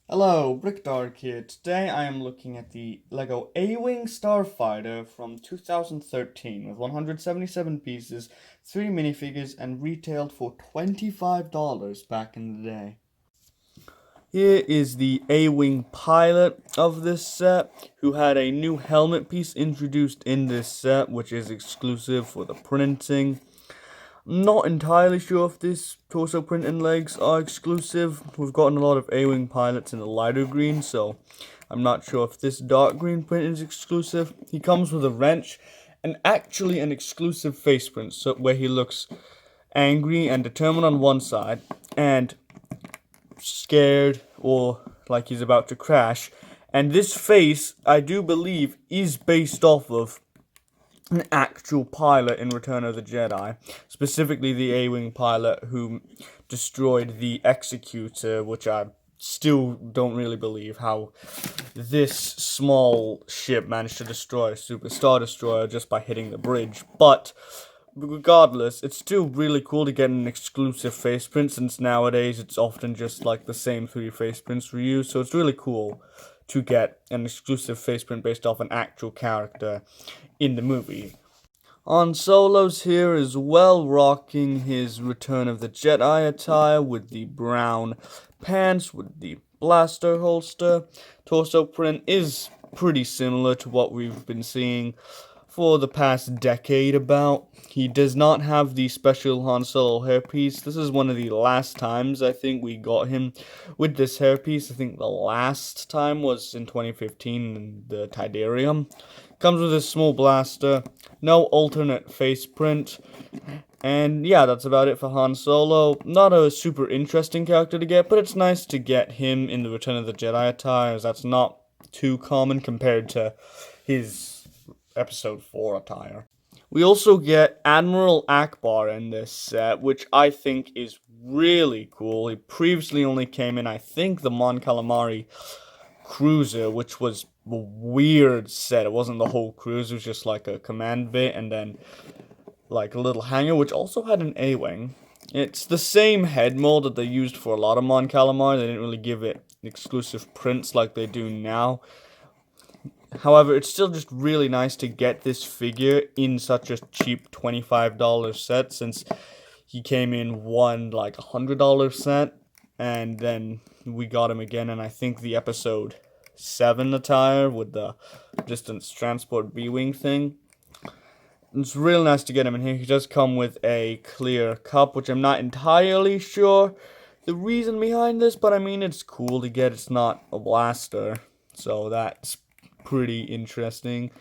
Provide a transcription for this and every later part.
Hello, Brickdark here. Today I am looking at the LEGO A-Wing Starfighter from 2013 with 177 pieces, 3 minifigures, and retailed for $25 back in the day. Here is the A-Wing pilot of this set, who had a new helmet piece introduced in this set, which is exclusive for the printing. Not entirely sure if this torso print and legs are exclusive. We've gotten a lot of A-Wing pilots in the lighter green, so I'm not sure if this dark green print is exclusive. He comes with a wrench and actually an exclusive face print, so where he looks angry and determined on one side and scared or like he's about to crash. And this face, I do believe, is based off of an actual pilot in Return of the Jedi, specifically the A-Wing pilot who destroyed the Executor, which I still don't really believe how this small ship managed to destroy a Super Star Destroyer just by hitting the bridge. But regardless, it's still really cool to get an exclusive face print, since nowadays it's often just like the same 3 face prints reused, so it's really cool to get an exclusive face print based off an actual character in the movie. Han Solo's here as well, rocking his Return of the Jedi attire with the brown pants with the blaster holster. Torso print is pretty similar to what we've been seeing for the past decade about. He does not have the special Han Solo hairpiece. This is one of the last times I think we got him with this hairpiece. I think the last time was in 2015 in the Tidarium. Comes with a small blaster, no alternate face print, and yeah, that's about it for Han Solo. Not a super interesting character to get, but it's nice to get him in the Return of the Jedi attire, as that's not too common compared to his Episode 4 attire. We also get Admiral Akbar in this set, which I think is really cool. He previously only came in, I think, the Mon Calamari cruiser, which was a weird set. It wasn't the whole cruise, it was just like a command bit and then like a little hangar, which also had an A-Wing. It's the same head mold that they used for a lot of Mon Calamari. They didn't really give it exclusive prints like they do now. However, it's still just really nice to get this figure in such a cheap $25 set, since he came in one like $100 set, and then we got him again, and I think the episode 7 attire with the distance transport B-Wing thing. It's really nice to get him in here. He does come with a clear cup, which I'm not entirely sure the reason behind this, but I mean, it's cool to get. It's not a blaster, so that's pretty interesting.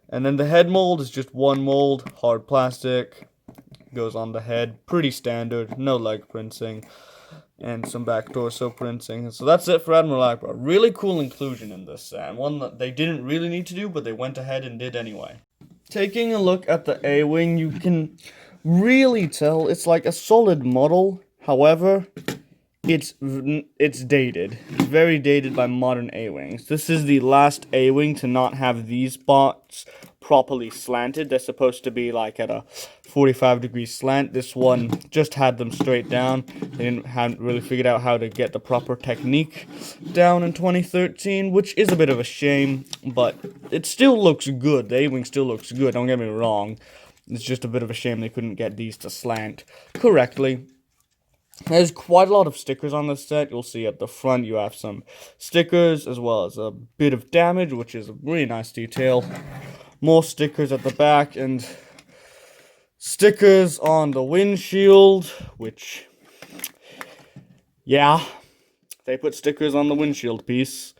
And then the head mold is just one mold, hard plastic, goes on the head, pretty standard, no leg printing, and some back torso printing. So that's it for Admiral Akbar. Really cool inclusion in this set, and one that they didn't really need to do, but they went ahead and did anyway. Taking a look at the A-Wing, you can really tell it's like a solid model. However, it's dated. It's very dated by modern A-Wings. This is the last A-Wing to not have these spots properly slanted. They're supposed to be like at a 45-degree slant. This one just had them straight down. They hadn't really figured out how to get the proper technique down in 2013, which is a bit of a shame, but it still looks good. The A-Wing still looks good, don't get me wrong. It's just a bit of a shame they couldn't get these to slant correctly. There's quite a lot of stickers on this set. You'll see at the front you have some stickers as well as a bit of damage, which is a really nice detail. More stickers at the back and stickers on the windshield, which, yeah, they put stickers on the windshield piece.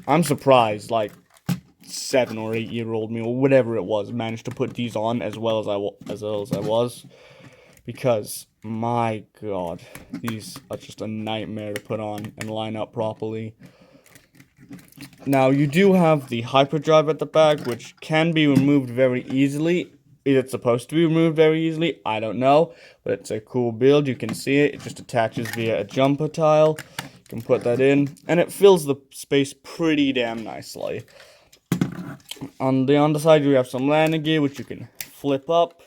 I'm surprised, like, 7 or 8 year old me or whatever it was managed to put these on as well as I was. Because, my god, these are just a nightmare to put on and line up properly. Now, you do have the hyperdrive at the back, which can be removed very easily. Is it supposed to be removed very easily? I don't know, but it's a cool build. You can see it. It just attaches via a jumper tile. You can put that in, and it fills the space pretty damn nicely. On the underside, you have some landing gear, which you can flip up,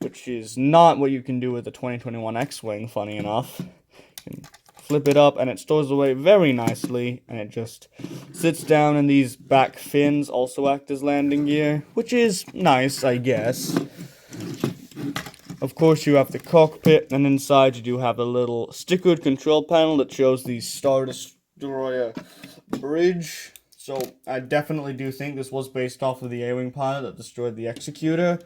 which is not what you can do with the 2021 X-Wing, funny enough. You can flip it up and it stores away very nicely, and it just sits down, and these back fins also act as landing gear, which is nice, I guess. Of course, you have the cockpit, and inside you do have a little stickered control panel that shows the Star Destroyer bridge. So I definitely do think this was based off of the A-Wing pilot that destroyed the Executor.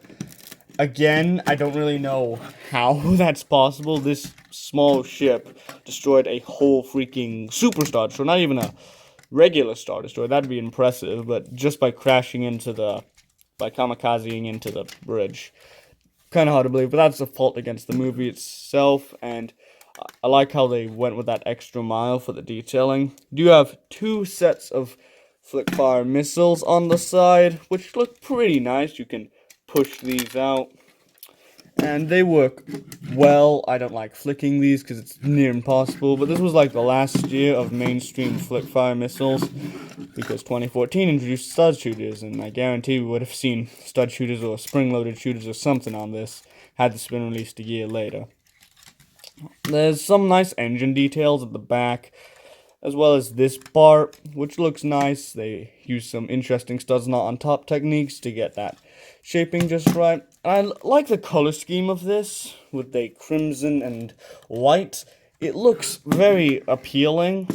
Again, I don't really know how that's possible. This small ship destroyed a whole freaking Super Star Destroyer, not even a regular Star Destroyer. That'd be impressive, but just by crashing into by kamikazing into the bridge. Kind of hard to believe, but that's a fault against the movie itself, and I like how they went with that extra mile for the detailing. You do have two sets of flick-fire missiles on the side, which look pretty nice. You can push these out, and they work well. I don't like flicking these because it's near impossible, but this was like the last year of mainstream flick-fire missiles, because 2014 introduced stud shooters, and I guarantee we would have seen stud shooters or spring-loaded shooters or something on this had this been released a year later. There's some nice engine details at the back, as well as this part, which looks nice. They use some interesting studs not on top techniques to get that shaping just right. I like the color scheme of this with the crimson and white. It looks very appealing.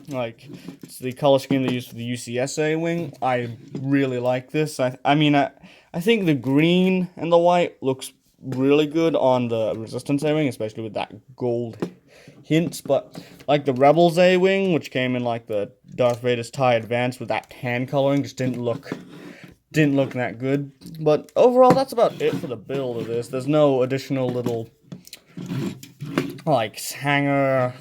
Like, it's the color scheme they used for the UCS A-Wing. I really like this. I think the green and the white looks really good on the Resistance A-Wing, especially with that gold hints, but like the Rebels A-Wing, which came in like the Darth Vader's TIE Advance with that tan coloring, just didn't look that good. But overall, that's about it for the build of this. There's no additional little like hanger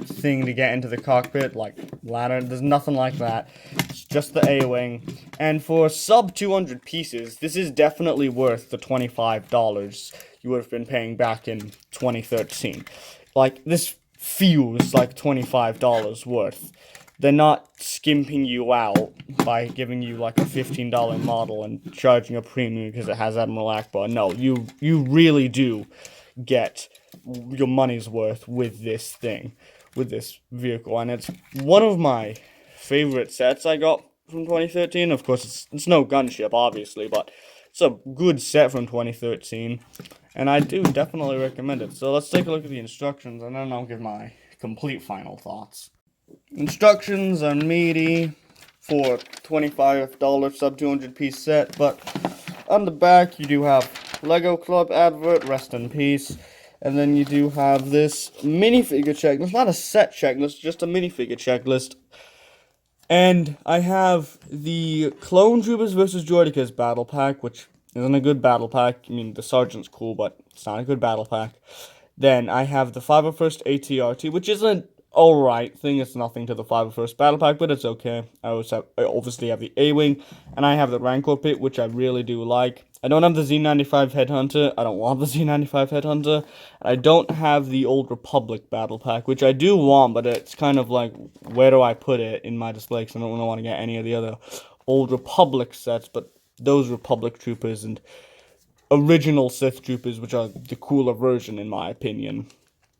thing to get into the cockpit, like ladder. There's nothing like that. It's just the A-Wing. And for sub 200 pieces, this is definitely worth the $25 you would have been paying back in 2013. Like, this feels like $25 worth. They're not skimping you out by giving you like a $15 model and charging a premium because it has Admiral Akbar. No, you really do get your money's worth with this thing, with this vehicle, and it's one of my favorite sets I got from 2013. Of course, it's no gunship, obviously, but it's a good set from 2013, and I do definitely recommend it. So let's take a look at the instructions, and then I'll give my complete final thoughts. Instructions are meaty for $25 sub 200 piece set, but on the back you do have Lego Club advert, rest in peace. And then you do have this minifigure checklist, not a set checklist, just a minifigure checklist. And I have the Clone Troopers vs. Droidekas battle pack, which isn't a good battle pack. I mean, the Sergeant's cool, but it's not a good battle pack. Then I have the 501st ATRT, which is an alright thing. It's nothing to the 501st battle pack, but it's okay. I obviously have the A-Wing, and I have the Rancor pit, which I really do like. I don't have the Z95 Headhunter. I don't want the Z95 Headhunter. And I don't have the Old Republic battle pack, which I do want, but it's kind of like, where do I put it in my display? Because I don't really want to get any of the other Old Republic sets, but those Republic troopers and original Sith troopers, which are the cooler version in my opinion.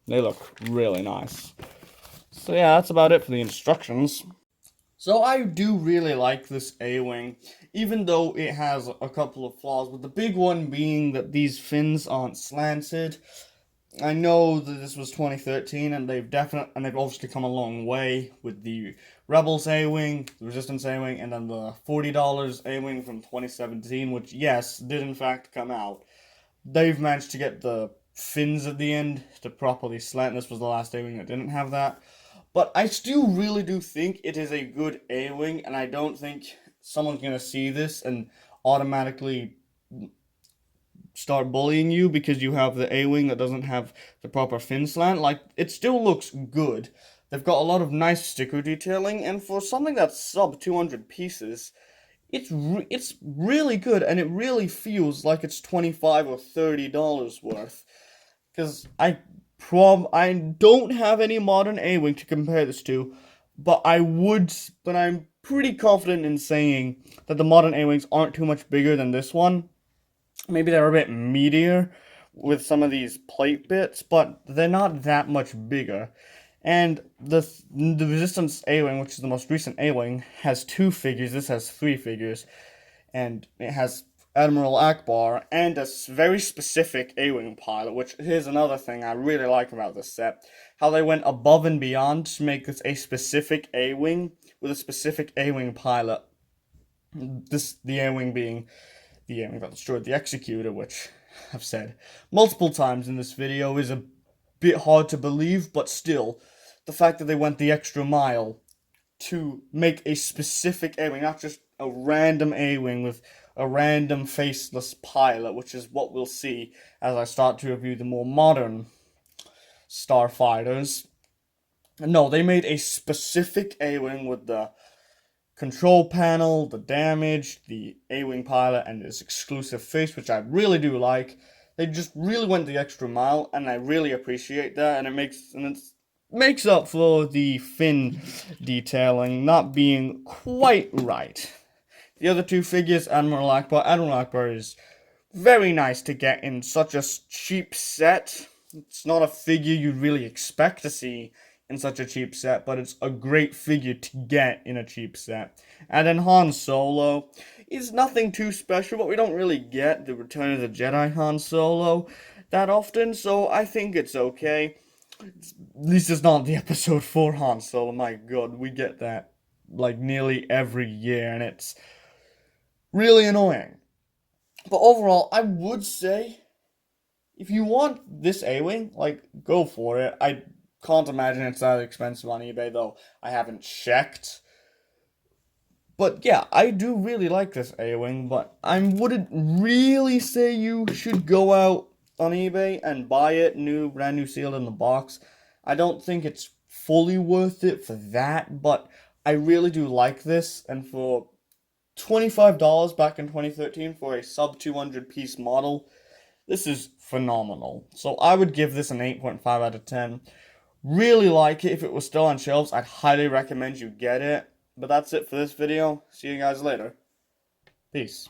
They look really nice. So yeah, that's about it for the instructions. So I do really like this A-Wing, even though it has a couple of flaws, but the big one being that these fins aren't slanted. I know that this was 2013, and they've obviously come a long way with the Rebels A-Wing, the Resistance A-Wing, and then the $40 A-Wing from 2017, which, yes, did in fact come out. They've managed to get the fins at the end to properly slant. This was the last A-Wing that didn't have that. But I still really do think it is a good A-Wing, and I don't think someone's going to see this and automatically start bullying you because you have the A-Wing that doesn't have the proper fin slant. Like, it still looks good. They've got a lot of nice sticker detailing, and for something that's sub 200 pieces, it's really good, and it really feels like it's $25 or $30 worth. Because I don't have any modern A-Wing to compare this to, but I'm pretty confident in saying that the modern A-Wings aren't too much bigger than this one. Maybe they're a bit meatier with some of these plate bits, but they're not that much bigger. And the Resistance A-Wing, which is the most recent A-Wing, has 2 figures. This has 3 figures. And it has Admiral Akbar and a very specific A-Wing pilot, which here's another thing I really like about this set. How they went above and beyond to make this a specific A-Wing with a specific A-Wing pilot. The A-Wing being the A-Wing that destroyed the Executor, which I've said multiple times in this video is a bit hard to believe, but still, the fact that they went the extra mile to make a specific A-Wing, not just a random A-Wing with a random faceless pilot, which is what we'll see as I start to review the more modern Starfighters. No, they made a specific A-Wing with the control panel, the damage, the A-Wing pilot, and his exclusive face, which I really do like. They just really went the extra mile, and I really appreciate that, and it makes up for the fin detailing not being quite right. The other 2 figures, Admiral Akbar is very nice to get in such a cheap set. It's not a figure you'd really expect to see in such a cheap set, but it's a great figure to get in a cheap set. And then Han Solo is nothing too special, but we don't really get the Return of the Jedi Han Solo that often, so I think it's okay. At least it's not the episode 4 Han Solo. My god, we get that like nearly every year, and it's really annoying. But overall, I would say if you want this A-Wing, like, go for it. I can't imagine it's that expensive on eBay, though I haven't checked. But yeah, I do really like this A-Wing, but I wouldn't really say you should go out on eBay and buy it brand new sealed in the box. I don't think it's fully worth it for that, but I really do like this, and for $25 back in 2013 for a sub 200 piece model, this is phenomenal. So I would give this an 8.5 out of 10. Really like it. If it was still on shelves, I'd highly recommend you get it. But that's it for this video. See you guys later. Peace.